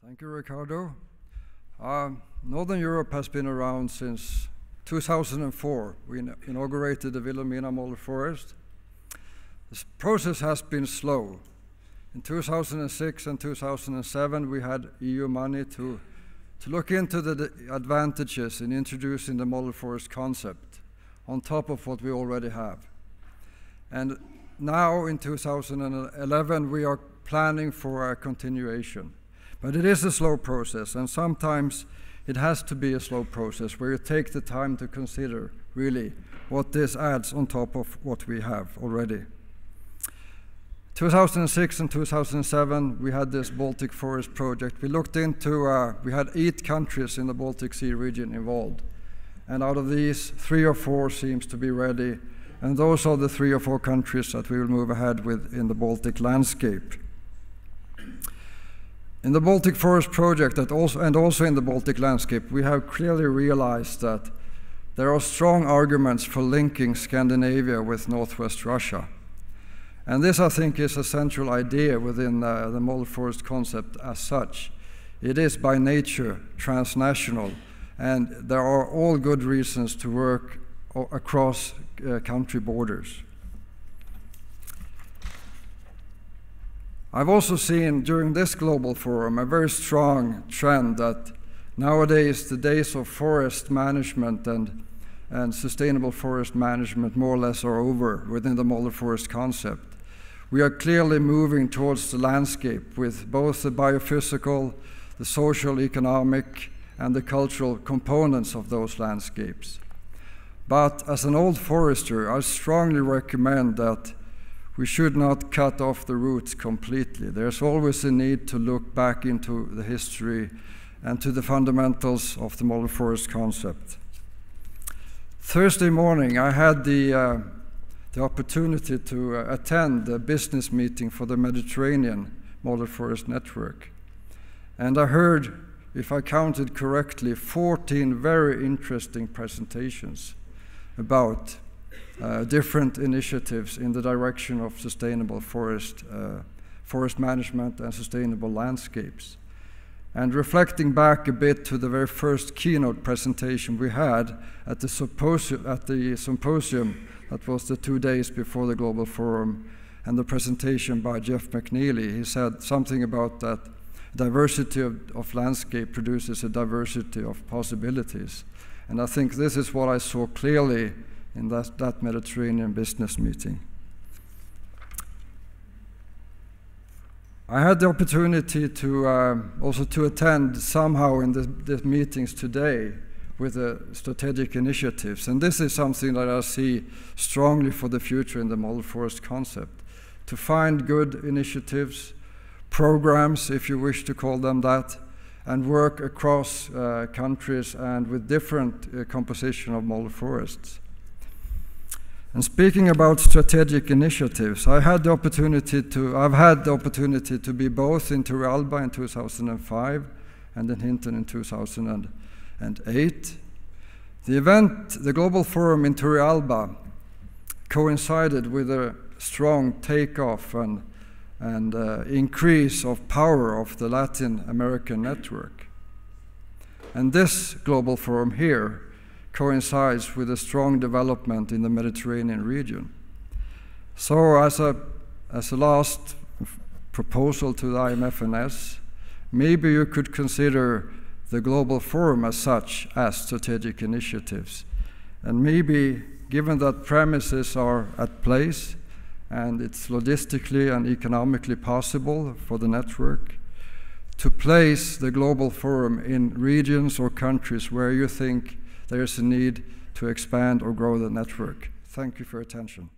Thank you, Ricardo. Northern Europe has been around since 2004. We inaugurated the Wilhelmina Model Forest. This process has been slow. In 2006 and 2007, we had EU money to look into the advantages in introducing the model forest concept on top of what we already have. And now in 2011, we are planning for a continuation. But it is a slow process, and sometimes it has to be a slow process where you take the time to consider really what this adds on top of what we have already. 2006 and 2007, we had this Baltic Forest project. We looked into, we had 8 countries in the Baltic Sea region involved. And out of these, 3 or 4 seems to be ready. And those are the 3 or 4 countries that we will move ahead with in the Baltic landscape. In the Baltic Forest project and also in the Baltic landscape, we have clearly realized that there are strong arguments for linking Scandinavia with Northwest Russia. And this, I think, is a central idea within the model forest concept as such. It is by nature transnational, and there are all good reasons to work across country borders. I've also seen during this global forum a very strong trend that nowadays the days of forest management and sustainable forest management more or less are over within the model forest concept. We are clearly moving towards the landscape with both the biophysical, the social, economic, and the cultural components of those landscapes. But as an old forester, I strongly recommend that we should not cut off the roots completely. There's always a need to look back into the history and to the fundamentals of the model forest concept. Thursday morning, I had the opportunity to attend a business meeting for the Mediterranean Model Forest Network. And I heard, if I counted correctly, 14 very interesting presentations about different initiatives in the direction of sustainable forest management and sustainable landscapes. And reflecting back a bit to the very first keynote presentation we had at the symposium that was the 2 days before the Global Forum, and the presentation by Jeff McNeely, he said something about that diversity of landscape produces a diversity of possibilities. And I think this is what I saw clearly in that Mediterranean business meeting. I had the opportunity to also to attend somehow in the meetings today with the strategic initiatives. And this is something that I see strongly for the future in the model forest concept. To find good initiatives, programs, if you wish to call them that, and work across countries and with different composition of model forests. And speaking about strategic initiatives, I've had the opportunity to be both in Turrialba in 2005 and in Hinton in 2008. The event, the Global Forum in Turrialba, coincided with a strong takeoff and increase of power of the Latin American network. And this Global Forum here coincides with a strong development in the Mediterranean region. So as a last proposal to the IMFN, maybe you could consider the Global Forum as such as strategic initiatives. And maybe, given that premises are at place and it's logistically and economically possible for the network, to place the Global Forum in regions or countries where you think there is a need to expand or grow the network. Thank you for your attention.